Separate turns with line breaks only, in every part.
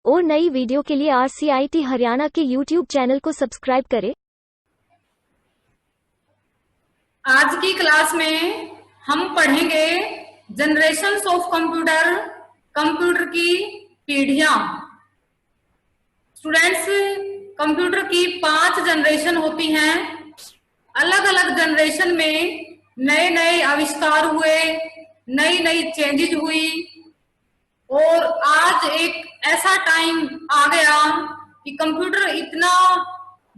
और नई वीडियो के लिए RCIT हरियाणा के YouTube चैनल को सब्सक्राइब करें।
आज की क्लास में हम पढ़ेंगे जनरेशंस ऑफ कंप्यूटर, कंप्यूटर की पीढ़ियां। स्टूडेंट्स, कंप्यूटर की 5 जनरेशन होती हैं। अलग अलग जनरेशन में नए नए आविष्कार हुए, नई नई चेंजेस हुई और आज एक ऐसा टाइम आ गया कि कंप्यूटर इतना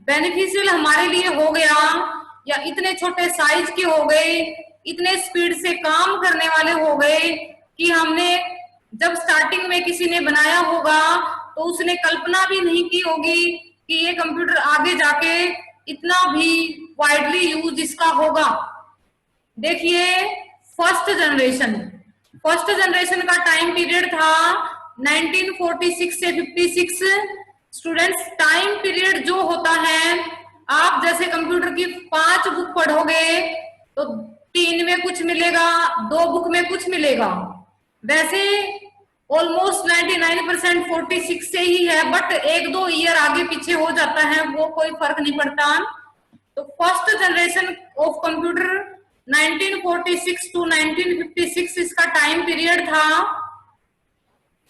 बेनिफिशियल हमारे लिए हो गया या इतने छोटे साइज के हो गए, इतने स्पीड से काम करने वाले हो गए कि हमने जब स्टार्टिंग में किसी ने बनाया होगा तो उसने कल्पना भी नहीं की होगी कि ये कंप्यूटर आगे जाके इतना भी वाइडली यूज इसका होगा। देखिए, फर्स्ट जनरेशन का टाइम पीरियड था 1946 से 56। स्टूडेंट्स, टाइम पीरियड जो होता है, आप जैसे कंप्यूटर की 5 बुक पढ़ोगे तो 3 में कुछ मिलेगा, 2 बुक में कुछ मिलेगा। वैसे ऑलमोस्ट 99% 46 से ही है, बट 1-2 ईयर आगे पीछे हो जाता है, वो कोई फर्क नहीं पड़ता। तो first generation of computer 1946 to 1956 इसका टाइम पीरियड था।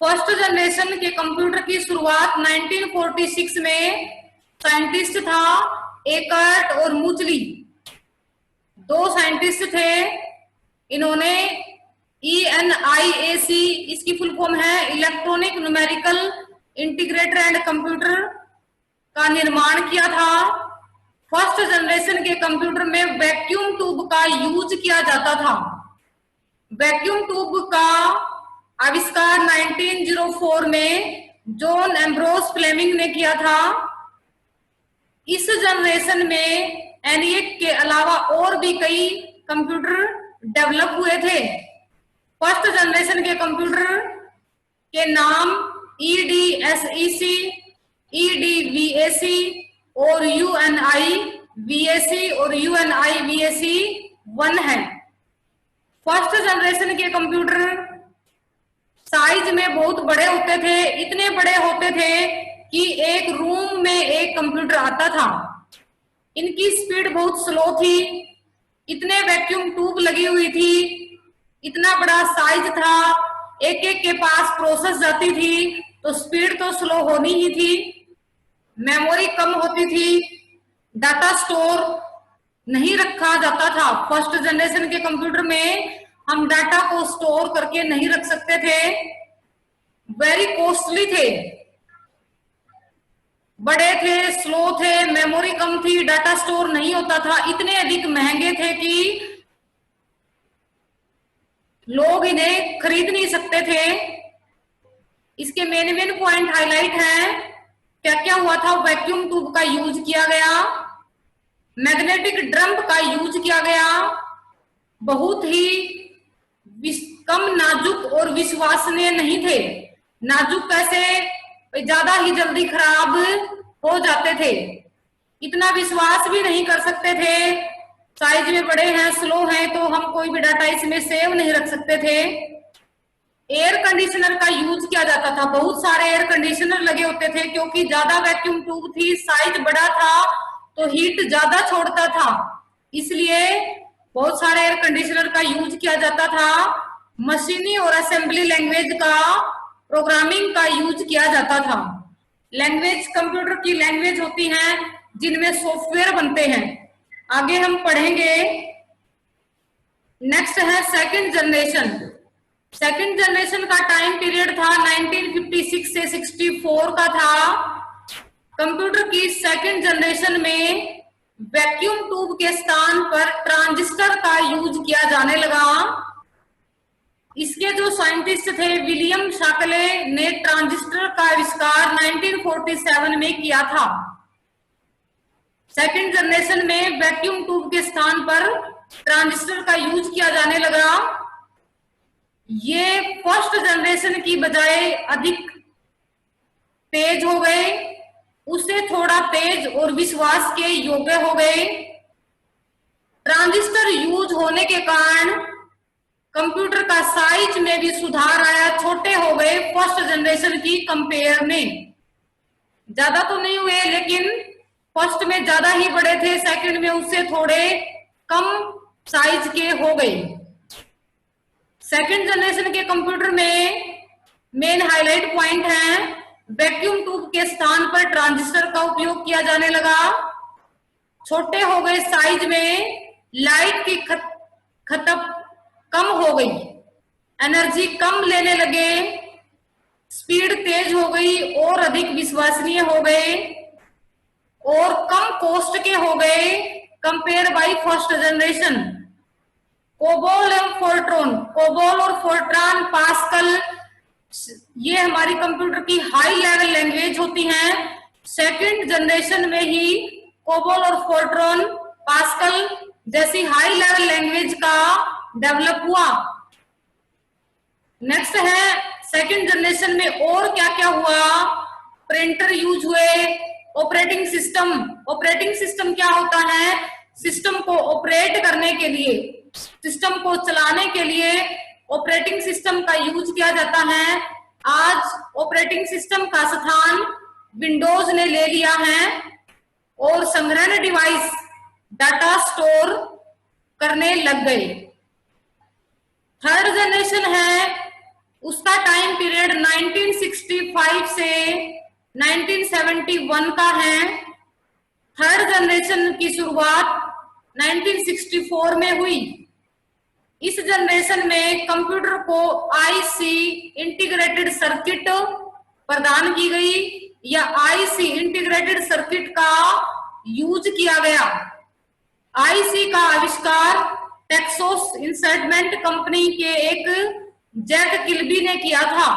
फर्स्ट जनरेशन के कंप्यूटर की शुरुआत 1946 में साइंटिस्ट था एकर्ट और मुचली, 2 साइंटिस्ट थे। इन्होंने ENIAC, इसकी फुल फॉर्म है electronic numerical integrator and computer, का निर्माण किया था। फर्स्ट जनरेशन के कंप्यूटर में वैक्यूम ट्यूब का यूज किया जाता था। वैक्यूम ट्यूब का आविष्कार 1904 में जॉन एम्ब्रोस फ्लेमिंग ने किया था। इस जनरेशन में ENIAC के अलावा और भी कई कंप्यूटर डेवलप हुए थे। फर्स्ट जनरेशन के कंप्यूटर के नाम EDSEC, EDVAC और UNIVAC और UNIVAC-1 है। फर्स्ट जनरेशन के कंप्यूटर साइज में बहुत बड़े होते थे, इतने बड़े होते थे कि एक रूम में एक कंप्यूटर आता था। इनकी स्पीड बहुत स्लो थी, इतने वैक्यूम ट्यूब लगी हुई थी, इतना बड़ा साइज था, एक एक के पास प्रोसेस जाती थी तो स्पीड तो स्लो होनी ही थी। मेमोरी कम होती थी, डाटा स्टोर नहीं रखा जाता था। फर्स्ट जनरेशन के कंप्यूटर में हम डाटा को स्टोर करके नहीं रख सकते थे, वेरी कॉस्टली थे, बड़े थे, स्लो थे, मेमोरी कम थी, डाटा स्टोर नहीं होता था, इतने अधिक महंगे थे कि लोग इन्हें खरीद नहीं सकते थे। इसके मेन पॉइंट हाईलाइट हैं। क्या क्या हुआ था? वैक्यूम ट्यूब का यूज किया गया, मैग्नेटिक ड्रम का यूज किया गया, बहुत ही कम नाजुक और विश्वसनीय नहीं थे। नाजुक कैसे? ज्यादा ही जल्दी खराब हो जाते थे, इतना विश्वास भी नहीं कर सकते थे, साइज में बड़े हैं, स्लो हैं, तो हम कोई भी डाटा इसमें सेव नहीं रख सकते थे। एयर कंडीशनर का यूज किया जाता था, बहुत सारे एयर कंडीशनर लगे होते थे क्योंकि ज्यादा वैक्यूम ट्यूब थी, साइज बड़ा था तो हीट ज्यादा छोड़ता था, इसलिए बहुत सारे एयर कंडीशनर का यूज किया जाता था। मशीनी और असेंबली लैंग्वेज का, प्रोग्रामिंग का यूज किया जाता था। लैंग्वेज कंप्यूटर की लैंग्वेज होती हैं जिनमें सॉफ्टवेयर बनते हैं, आगे हम पढ़ेंगे। नेक्स्ट है सेकंड जनरेशन। सेकंड जनरेशन का टाइम पीरियड था 1956 से 64 का था। कंप्यूटर की सेकंड जनरेशन में वैक्यूम ट्यूब के स्थान पर ट्रांजिस्टर का यूज किया जाने लगा। इसके जो साइंटिस्ट थे, विलियम शाकले ने ट्रांजिस्टर का आविष्कार 1947 में किया था। सेकंड जनरेशन में वैक्यूम ट्यूब के स्थान पर ट्रांजिस्टर का यूज किया जाने लगा। ये फर्स्ट जनरेशन की बजाय अधिक तेज हो गए, उससे थोड़ा तेज और विश्वास के योग्य हो गए। ट्रांजिस्टर यूज होने के कारण कंप्यूटर का साइज में भी सुधार आया, छोटे हो गए। फर्स्ट फर्स्ट जनरेशन की कंपेयर में। ज्यादा तो नहीं हुए, लेकिन फर्स्ट में ज्यादा ही बड़े थे, सेकंड में उससे थोड़े कम साइज के हो गए। सेकंड जनरेशन के कंप्यूटर में मेन हाईलाइट पॉइंट है, वैक्यूम ट्यूब के स्थान पर ट्रांजिस्टर का उपयोग किया जाने लगा। छोटे हो गए साइज में, लाइट की खपत कम हो गई, एनर्जी कम लेने लगे, स्पीड तेज हो गई और अधिक विश्वसनीय हो गए और कम कॉस्ट के हो गए compare by first generation. COBOL और फोर्ट्रॉन, कोबोल और फोर्ट्रॉन, पास्कल, ये हमारी कंप्यूटर की हाई लेवल लैंग्वेज होती हैं। सेकंड जनरेशन में ही कोबोल और फोर्ट्रॉन, पास्कल जैसी हाई लेवल लैंग्वेज का डेवलप हुआ। नेक्स्ट है सेकंड जनरेशन में और क्या क्या हुआ। प्रिंटर यूज हुए, ऑपरेटिंग सिस्टम। ऑपरेटिंग सिस्टम क्या होता है? सिस्टम को ऑपरेट करने के लिए, सिस्टम को चलाने के लिए ऑपरेटिंग सिस्टम का यूज किया जाता है। आज ऑपरेटिंग सिस्टम का स्थान विंडोज ने ले लिया है और संग्रहण डिवाइस डाटा स्टोर करने लग गए। थर्ड जनरेशन है, उसका टाइम पीरियड 1965 से 1971 का है। थर्ड जनरेशन की शुरुआत 1964 में हुई। इस जनरेशन में कंप्यूटर को आईसी इंटीग्रेटेड सर्किट प्रदान की गई या आईसी इंटीग्रेटेड सर्किट का यूज किया गया। आईसी का आविष्कार टेक्सास इंस्ट्रूमेंट कंपनी के एक जैक किल्बी ने किया था।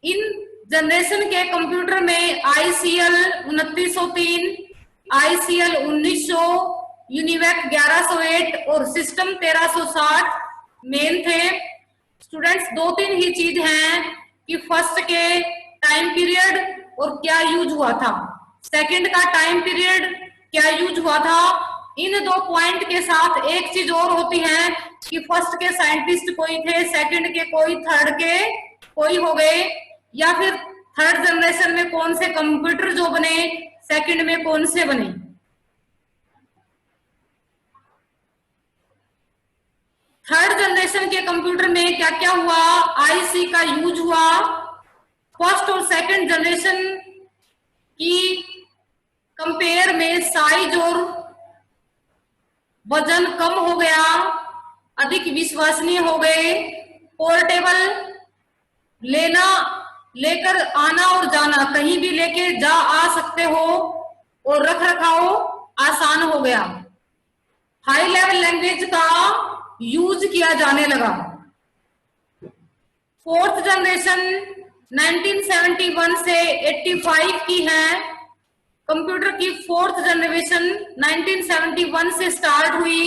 इन जनरेशन के कंप्यूटर में आईसीएल 2903, आईसीएल 1900, यूनिवेक 1108 और सिस्टम 1360 मेन थे। स्टूडेंट्स, दो तीन ही चीज हैं कि फर्स्ट के टाइम पीरियड और क्या यूज हुआ था, सेकंड का टाइम पीरियड क्या यूज हुआ था। इन दो पॉइंट के साथ एक चीज और होती है कि फर्स्ट के साइंटिस्ट कोई थे, सेकंड के कोई, थर्ड के कोई हो गए, या फिर थर्ड जनरेशन में कौन से कंप्यूटर जो बने, सेकंड में कौन से बने। थर्ड जनरेशन के कंप्यूटर में क्या क्या हुआ? आईसी का यूज हुआ। फर्स्ट और सेकंड जनरेशन की कंपेयर में साइज और वजन कम हो गया, अधिक विश्वसनीय हो गए, पोर्टेबल, लेकर आना और जाना, कहीं भी लेके जा आ सकते हो और रख रखाव आसान हो गया। हाई लेवल लैंग्वेज का यूज किया जाने लगा। फोर्थ जनरेशन 1971 से 85 की है। कंप्यूटर की फोर्थ जनरेशन 1971 से स्टार्ट हुई।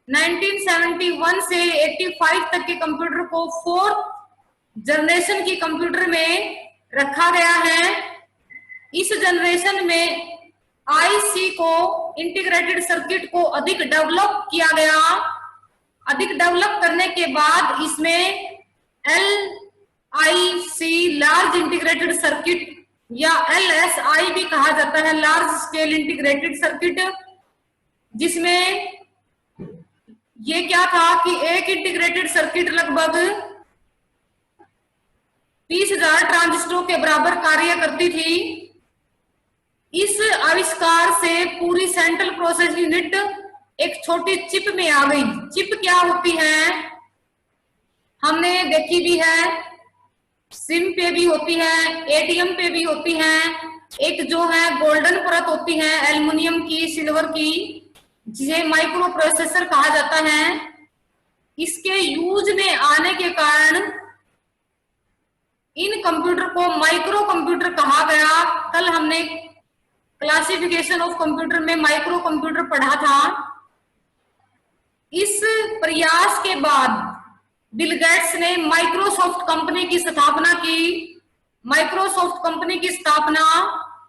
1971 से 85 तक के कंप्यूटर को फोर्थ जनरेशन की कंप्यूटर में रखा गया है। इस जनरेशन में आईसी को, इंटीग्रेटेड सर्किट को अधिक डेवलप किया गया। अधिक डेवलप करने के बाद इसमें एलआईसी, लार्ज इंटीग्रेटेड सर्किट, या एलएसआई भी कहा जाता है, लार्ज स्केल इंटीग्रेटेड सर्किट, जिसमें ये क्या था कि एक इंटीग्रेटेड सर्किट लगभग 30,000 ट्रांजिस्टरों के बराबर कार्य करती थी। इस आविष्कार से पूरी सेंट्रल प्रोसेस यूनिट एक छोटी चिप में आ गई। चिप क्या होती है हमने देखी भी है, सिम पे भी होती है, एटीएम पे भी होती है। एक जो है गोल्डन परत होती है एल्युमिनियम की, सिल्वर की, जिसे माइक्रो प्रोसेसर कहा जाता है। इसके यूज में आने के कारण इन कंप्यूटर को माइक्रो कंप्यूटर कहा गया। कल हमने क्लासिफिकेशन ऑफ कंप्यूटर में माइक्रो कंप्यूटर पढ़ा था। इस प्रयास के बाद बिल गेट्स ने माइक्रोसॉफ्ट कंपनी की स्थापना की। माइक्रोसॉफ्ट कंपनी की स्थापना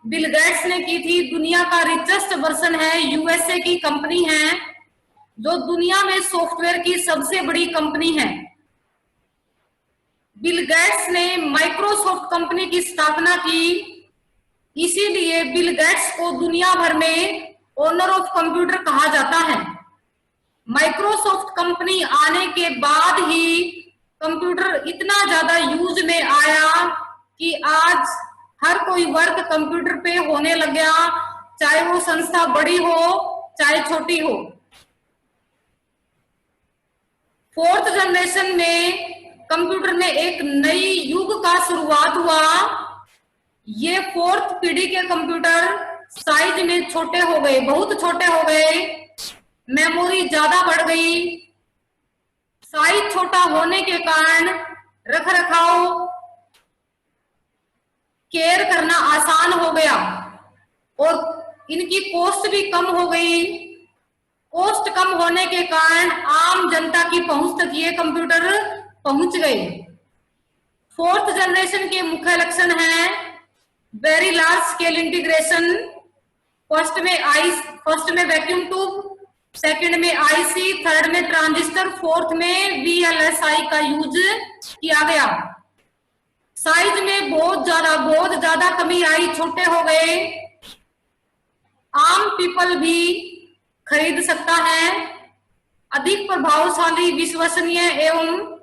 बिल गेट्स ने की थी। दुनिया का रिचेस्ट पर्सन है, यूएसए की कंपनी है, जो दुनिया में सॉफ्टवेयर की सबसे बड़ी कंपनी है। बिल गेट्स ने माइक्रोसॉफ्ट कंपनी की स्थापना की, इसीलिए बिल गेट्स को दुनिया भर में ओनर ऑफ कंप्यूटर कहा जाता है। माइक्रोसॉफ्ट कंपनी आने के बाद ही कंप्यूटर इतना ज्यादा यूज में आया कि आज हर कोई वर्क कंप्यूटर पे होने लग गया, चाहे वो संस्था बड़ी हो चाहे छोटी हो। फोर्थ जनरेशन में कंप्यूटर में एक नई युग का शुरुआत हुआ। ये फोर्थ पीढ़ी के कंप्यूटर साइज में छोटे हो गए, बहुत छोटे हो गए, मेमोरी ज्यादा बढ़ गई। साइज छोटा होने के कारण रख रखाव केयर करना आसान हो गया और इनकी कॉस्ट भी कम हो गई। कॉस्ट कम होने के कारण आम जनता की पहुंच तक ये कंप्यूटर पहुंच गए। फोर्थ जनरेशन के मुख्य लक्षण हैं very large scale integration. First में वैक्यूम ट्यूब, सेकंड में आईसी, थर्ड में ट्रांजिस्टर, फोर्थ में वीएलएसआई का यूज किया गया। साइज में बहुत ज्यादा कमी आई, छोटे हो गए, आम पीपल भी खरीद सकता है। अधिक प्रभावशाली, विश्वसनीय एवं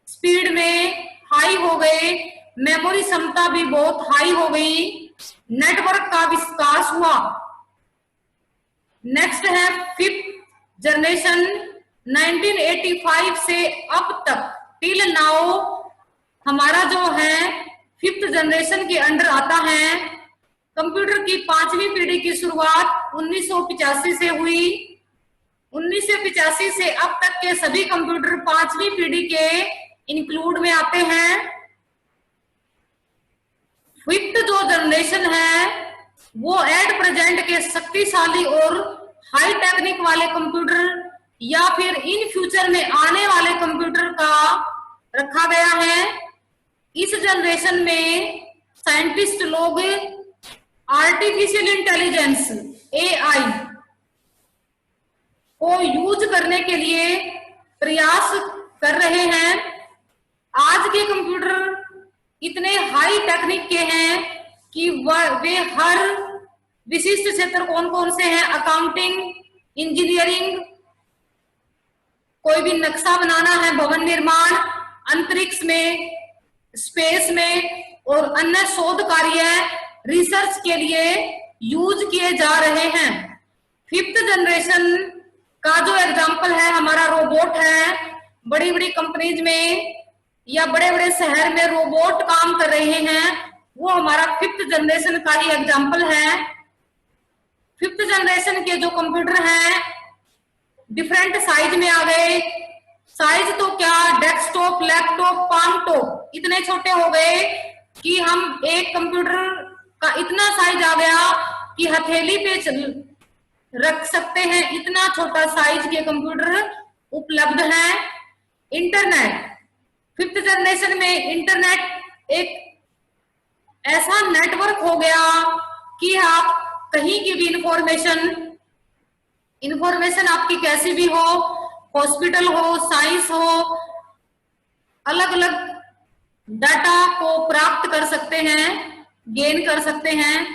स्पीड में हाई हो गए, मेमोरी क्षमता भी बहुत हाई हो गई, नेटवर्क का विकास हुआ। नेक्स्ट है फिफ्थ जनरेशन। 1985 से अब तक टिल नाउ हमारा जो है फिफ्थ जनरेशन के अंडर आता है। कंप्यूटर की पांचवी पीढ़ी की शुरुआत 1985 से हुई। 1985 से अब तक के सभी कंप्यूटर पांचवी पीढ़ी के इंक्लूड में आते हैं। फिफ्थ जो जनरेशन है वो एट प्रेजेंट के शक्तिशाली और हाई टेक्निक वाले कंप्यूटर या फिर इन फ्यूचर में आने वाले कंप्यूटर का रखा गया है। इस जनरेशन में साइंटिस्ट लोग आर्टिफिशियल इंटेलिजेंस एआई को यूज करने के लिए प्रयास कर रहे हैं। आज के कंप्यूटर इतने हाई टेक्निक के हैं कि वे हर विशिष्ट क्षेत्र कौन कौन से हैं, अकाउंटिंग, इंजीनियरिंग, कोई भी नक्शा बनाना है, भवन निर्माण, अंतरिक्ष में, स्पेस में और अन्य शोध कार्य रिसर्च के लिए यूज किए जा रहे हैं। फिफ्थ जनरेशन का जो एग्जाम्पल है हमारा रोबोट है। बड़ी बड़ी कंपनीज में या बड़े बड़े शहर में रोबोट काम कर रहे हैं, वो हमारा फिफ्थ जनरेशन का ही एग्जाम्पल है। फिफ्थ जनरेशन के जो कंप्यूटर हैं डिफरेंट साइज में आ गए। साइज तो क्या, डेस्कटॉप, लैपटॉप, पाम टॉप इतने छोटे हो गए कि हम एक कंप्यूटर का इतना साइज आ गया कि हथेली पे रख सकते हैं, इतना छोटा साइज के कंप्यूटर उपलब्ध है। इंटरनेट, फिफ्थ जनरेशन में इंटरनेट एक ऐसा नेटवर्क हो गया कि आप कहीं की भी इंफॉर्मेशन आपकी कैसी भी हो, हॉस्पिटल हो, साइंस हो, अलग अलग डाटा को प्राप्त कर सकते हैं, गेन कर सकते हैं।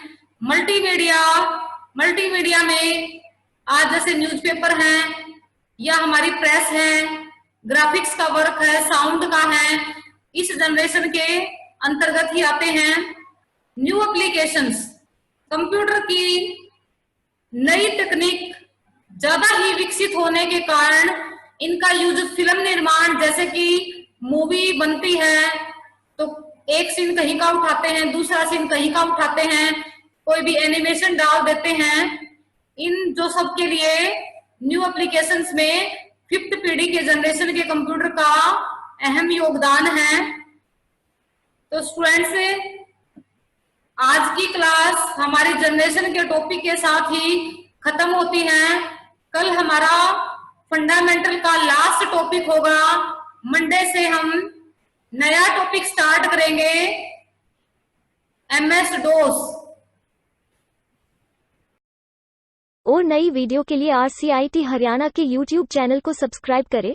मल्टीमीडिया में आज जैसे न्यूज़पेपर है या हमारी प्रेस है, ग्राफिक्स का वर्क है, साउंड का है, इस जनरेशन के अंतर्गत ही आते हैं। न्यू एप्लीकेशंस, कंप्यूटर की नई तकनीक ज्यादा ही विकसित होने के कारण इनका यूज फिल्म निर्माण, जैसे कि मूवी बनती है तो एक सीन कहीं का उठाते हैं, दूसरा सीन कहीं का उठाते हैं, कोई भी एनिमेशन डाल देते हैं। इन जो सब के लिए न्यू एप्लीकेशंस में फिफ्थ पीढ़ी के जनरेशन के कंप्यूटर का अहम योगदान है। तो स्टूडेंट्स, आज की क्लास हमारी जनरेशन के टॉपिक के साथ ही खत्म होती है। कल हमारा फंडामेंटल का लास्ट टॉपिक होगा। मंडे से हम नया टॉपिक स्टार्ट करेंगे, MS DOS।
और नई वीडियो के लिए RCIT हरियाणा के YouTube चैनल को सब्सक्राइब करें